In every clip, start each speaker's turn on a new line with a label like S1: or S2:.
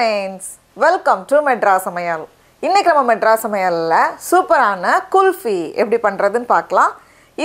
S1: friends, welcome to Madras Samayal. இன்னைக்கு நம்ம Madras Samayalல சூப்பரான குல்ஃபி எப்படி பண்றதுன்னு பார்க்கலாம்.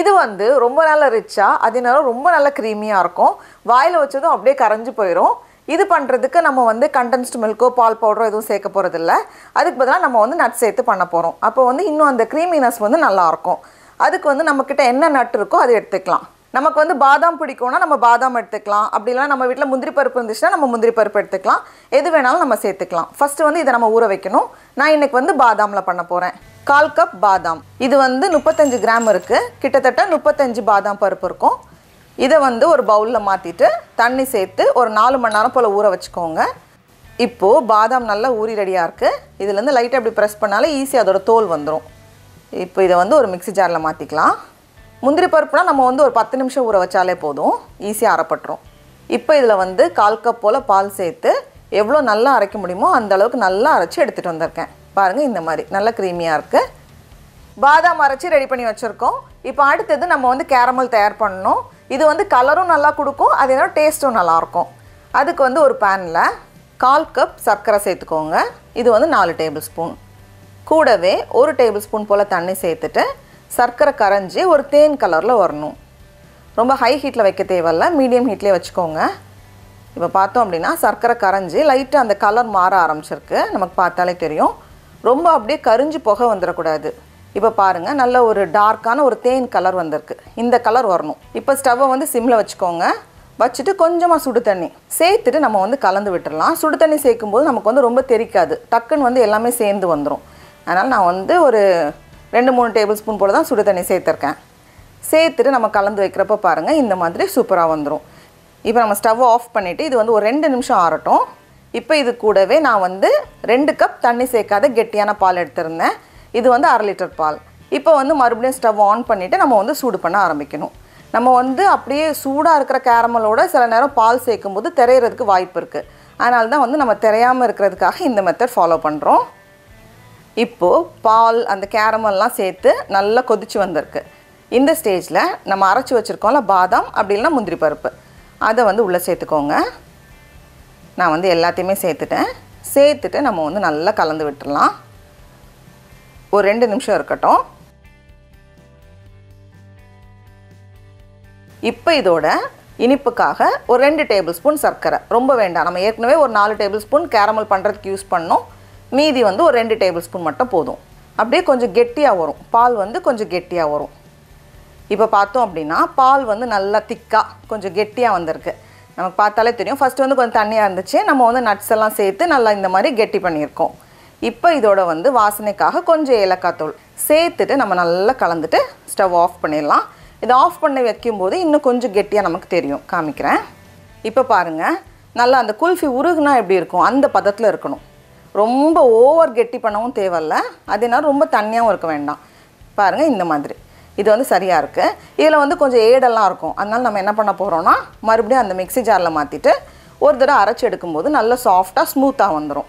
S1: இது வந்து ரொம்ப நல்ல ரிச்சா, அதனால ரொம்ப நல்ல கிரீமியா இருக்கும். வாயில வச்சதும் அப்படியே கரஞ்சு போயிடும். இது பண்றதுக்கு நம்ம வந்து கண்டென்ஸ்ட் மில்க்கோ பால் பவுடரோ எதுவும் சேர்க்க போறது இல்ல. அதுக்கு பதிலா நம்ம வந்து நட்ஸ் சேர்த்து பண்ண போறோம். அப்போ வந்து இன்னும் அந்த கிரீமினஸ் வந்து நல்லா இருக்கும். அதுக்கு வந்து நம்மகிட்ட என்ன நட் இருக்கோ அதை எடுத்துக்கலாம். நமக்கு வந்து பாதாம் பிடிக்கும்னா நம்ம பாதாம் எடுத்துக்கலாம். அப்படி இல்லனா நம்ம வீட்ல முந்திரி பருப்பு இருந்துச்சுனா நம்ம முந்திரி பருப்பு எடுத்துக்கலாம். எது வேணாலும் நம்ம சேர்த்துக்கலாம். ஃபர்ஸ்ட் வந்து இத நம்ம ஊற வைக்கணும். நான் இன்னைக்கு வந்து பாதாம்ல பண்ண போறேன். 1/4 கப் பாதாம். இது வந்து 35 கிராம் இருக்கு. கிட்டத்தட்ட 35 பாதாம் பருப்பு இருக்கும். இத வந்து ஒரு பவுல்ல மாத்திட்டு தண்ணி சேர்த்து ஒரு 4 மணி நேரம் போல ஊற வச்சுக்கோங்க. இப்போ பாதாம் நல்லா ஊறி ரெடியா இருக்கு. இதுல இருந்து லைட்டா இப்படி பிரஸ் பண்ணாலே ஈஸியா அதோட தோல் வந்துரும். இப்போ இத வந்து ஒரு மிக்ஸி ஜார்ல மாத்திக்கலாம். முந்திரி பருப்புனா நம்ம வந்து ஒரு 10 நிமிஷம் ஊற வச்சாலே போதும். ஈஸியா அரைப்பட்டுரும். இப்போ இதுல வந்து 1/4 கப் போல பால் சேர்த்து எவ்வளவு நல்லா அரைக்க முடியுமோ அந்த அளவுக்கு நல்லா அரைச்சு எடுத்துட்டு வந்திருக்கேன். பாருங்க இந்த மாதிரி நல்ல கிரீமியா இருக்கு. பாதாம் அரைச்சு ரெடி பண்ணி வச்சிருக்கோம். இப்போ அடுத்து நம்ம வந்து கேரமல் தயார் பண்ணனும். இது வந்து கலரும் நல்லா கொடுக்கும், அதேன டேஸ்டும் நல்லா இருக்கும். அதுக்கு வந்து ஒரு panல 1/4 கப் சர்க்கரை சேர்த்துக்கோங்க. இது வந்து 4 டேபிள் ஸ்பூன். கூடவே 1 டேபிள் ஸ்பூன் போல தண்ணி சேர்த்துட்டு சர்க்கரை கரஞ்சி ஒரு தேன் கலர்ல வரணும். ரொம்ப ஹை ஹீட்ல வைக்க தேவையில்ல, மீடியம் ஹீட்லயே வச்சுக்கோங்க. இப்போ பார்த்தோம் அப்படினா சர்க்கரை கரஞ்சி லைட்டா அந்த கலர் மாற ஆரம்பிச்சிருக்கு. நமக்கு பார்த்தாலே தெரியும். ரொம்ப அப்படியே கரிஞ்சு போக வந்துர கூடாது. இப்போ பாருங்க நல்ல ஒரு டார்க்கான ஒரு தேன் கலர் வந்திருக்கு. இந்த கலர் வரணும். இப்போ ஸ்டவ்வை வந்து சிம்ல வச்சுக்கோங்க. வச்சிட்டு கொஞ்சமா சுடு தண்ணி சேர்த்துட்டு நம்ம வந்து கலந்து விட்டுறலாம். சுடு தண்ணி சேர்க்கும்போது நமக்கு வந்து ரொம்ப தெறிக்காது. டக்குன்னு வந்து எல்லாமே சேர்ந்து வந்துரும். அதனால நான் வந்து ஒரு 2-3 டேபிள் ஸ்பூன் போல தான் சுடு தண்ணி சேர்த்திருக்கேன். சேர்த்துட்டு நம்ம கலந்து வைக்கிறப்ப பாருங்க இந்த மாதிரி சூப்பரா வந்துரும். இப்போ நம்ம ஸ்டவ் ஆஃப் பண்ணிட்டு இது வந்து ஒரு 2 நிமிஷம் ஆறட்டும். இப்போ இது கூடவே நான் வந்து 2 கப் தண்ணி சேர்க்காத கெட்டியான பால் எடுத்துறேன். இது வந்து 1/2 லிட்டர் பால். இப்போ வந்து மறுபடியும் ஸ்டவ் ஆன் பண்ணிட்டு நம்ம வந்து சூடு பண்ண ஆரம்பிக்கணும். நம்ம வந்து அப்படியே சூடா இருக்கிற கேரமலோட சில நேரம் பால் சேர்க்கும்போது தெரியறதுக்கு வாய்ப்பு இருக்கு. அதனால தான் வந்து நம்ம தெரியயாம இருக்கிறதுக்காக இந்த மெத்தட் ஃபாலோ பண்றோம். இப்போ பால் அந்த கேரமல்லாம் சேர்த்து நல்லா கொதிச்சு வந்திருக்கு. இந்த ஸ்டேஜ்ல நம்ம அரைச்சு வச்சிருக்கோம்ல பாதாம் அப்படி இல்லனா முந்திரி பருப்பு அதை வந்து உள்ள சேர்த்துக்கோங்க. நான் வந்து எல்லாத்தையுமே சேர்த்துட்டேன். சேர்த்துட்டு நம்ம வந்து நல்லா கலந்து விட்டுறலாம். ஒரு 2 நிமிஷம் இருக்கட்டும். இப்போ இதோட இனிப்புக்காக ஒரு 2 டேபிள் ஸ்பூன் சர்க்கரை. ரொம்ப வேண்டாம். நம்ம ஏற்கனவே ஒரு 4 டேபிள் ஸ்பூன் கேரமல் பண்றதுக்கு யூஸ் பண்ணோம். மீதி வந்து ஒரு 2 டேபிள் ஸ்பூன் மட்டும் போதும். அப்படியே கொஞ்சம் கெட்டியா வரும். பால் வந்து கொஞ்சம் கெட்டியா வரும். இப்போ பார்த்தோம் அப்படினா பால் வந்து நல்லா திக்கா கொஞ்சம் கெட்டியா வந்திருக்கு. நமக்கு பார்த்தாலே தெரியும். ஃபர்ஸ்ட் வந்து கொஞ்சம் தண்ணியா இருந்துச்சு. நம்ம வந்து நட்ஸ் எல்லாம் சேர்த்து நல்லா இந்த மாதிரி கெட்டி பண்ணியிருக்கோம். இப்போ இதோட வந்து வாசனைக்காக கொஞ்சம் ஏலக்காய் தூள் சேர்த்துட்டு நம்ம நல்லா கலந்துட்டு ஸ்டவ் ஆஃப் பண்ணிடலாம். இதை ஆஃப் பண்ணி வைக்கும்போது இன்னும் கொஞ்சம் கெட்டியா நமக்கு தெரியும். காமிக்கிறேன். இப்போ பாருங்க நல்லா அந்த குல்ஃபி உருகுனா எப்படி இருக்கும் அந்த பதத்துல இருக்கணும். ரொம்ப ஓவர் கெட்டி பண்ணவும் தேவையில்ல, அதனால ரொம்ப தண்ணியாவும் இருக்க வேண்டாம். பாருங்க இந்த மாதிரி இது வந்து சரியா இருக்கு. இதுல வந்து கொஞ்சம் ஏடெல்லாம் இருக்கும். அதனால நம்ம என்ன பண்ண போறோம்னா மறுபடியும் அந்த மிக்ஸி ஜார்ல மாத்திட்டு ஒரு தடவை அரைச்சு எடுக்கும்போது நல்ல சாஃப்ட்டா ஸ்மூத்தா வந்துரும்.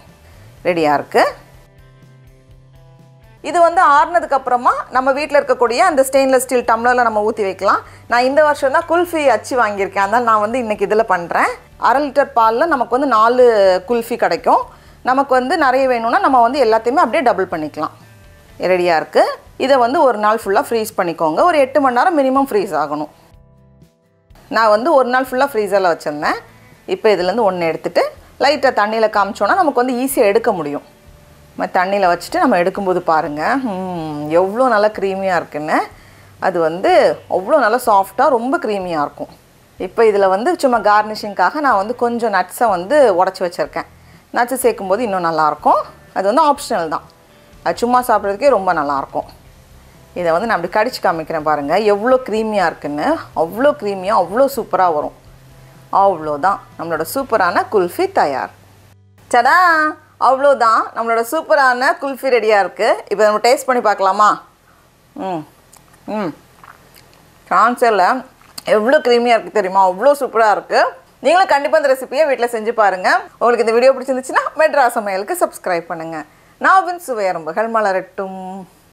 S1: ரெடியா இருக்கு. இது வந்து ஆறுனதுக்கு அப்புறமா நம்ம வீட்ல இருக்கக்கூடிய அந்த ஸ்டெயின்லெஸ் ஸ்டீல் டம்ளர்ல நம்ம ஊத்தி வைக்கலாம். நான் இந்த வருஷம் தான் குல்ஃபி அச்சி வாங்கி இருக்கேன். அதனால நான் வந்து இன்னைக்கு இதல பண்றேன். 1/2 லிட்டர் பால்ல நமக்கு வந்து 4 குல்ஃபி கிடைக்கும். நமக்கு வந்து நிறைய வேணும்னா நம்ம வந்து எல்லாத்தையுமே அப்படியே டபுள் பண்ணிக்கலாம். ரெடியா இருக்கு. இத வந்து ஒரு நாள் ஃபுல்லா ஃப்ரீஸ் பண்ணிக்கோங்க. ஒரு 8 மணி நேரம் மினிமம் ஃப்ரீஸ் ஆகணும். நான் வந்து ஒரு நாள் ஃபுல்லா ஃப்ரீசர்ல வச்சிருந்தேன். இப்போ இதில இருந்து ஒன்னு எடுத்துட்டு லைட்டா தண்ணில காமிச்சோனா நமக்கு வந்து ஈஸியா எடுக்க முடியும். நம்ம தண்ணில வச்சிட்டு நம்ம எடுக்கும்போது பாருங்க எவ்வளவு நல்ல கிரீமியா இருக்குன்னு. அது வந்து அவ்வளவு நல்ல சாஃப்ட்டா ரொம்ப கிரீமியா இருக்கும். இப்போ இதில வந்து சும்மா கார்னிஷிங்காக நான் வந்து கொஞ்சம் நட்ஸை வந்து உடைச்சு வச்சிருக்கேன். நட்ஸ் சேர்க்கும்போது இன்னும் நல்லா இருக்கும். அது வந்து ஆப்ஷனல் தான். அது சும்மா சாப்பிட்றதுக்கே ரொம்ப நல்லா இருக்கும். இதை வந்து நான் அப்படி கடிச்சு காமிக்கிறேன் பாருங்க எவ்வளோ க்ரீமியா இருக்குன்னு. அவ்வளோ க்ரீமியா அவ்வளோ சூப்பராக வரும். அவ்வளோதான் நம்மளோட சூப்பரான குல்ஃபி தயார். சடா அவ்வளோதான் நம்மளோட சூப்பரான குல்ஃபி ரெடியாக இருக்குது. இப்போ நம்ம டேஸ்ட் பண்ணி பார்க்கலாமா? கான்சரில் எவ்வளோ க்ரீமியாக இருக்குது தெரியுமா? அவ்வளோ சூப்பராக இருக்குது. நீங்களும் கண்டிப்பாக இந்த ரெசிபியை வீட்டில் செஞ்சு பாருங்கள். உங்களுக்கு இந்த வீடியோ பிடிச்சிருந்துச்சுன்னா மெட்ராஸ் சமையலுக்கு சப்ஸ்கிரைப் பண்ணுங்கள். நாவின் சுவையரம்புகள் மலரட்டும்.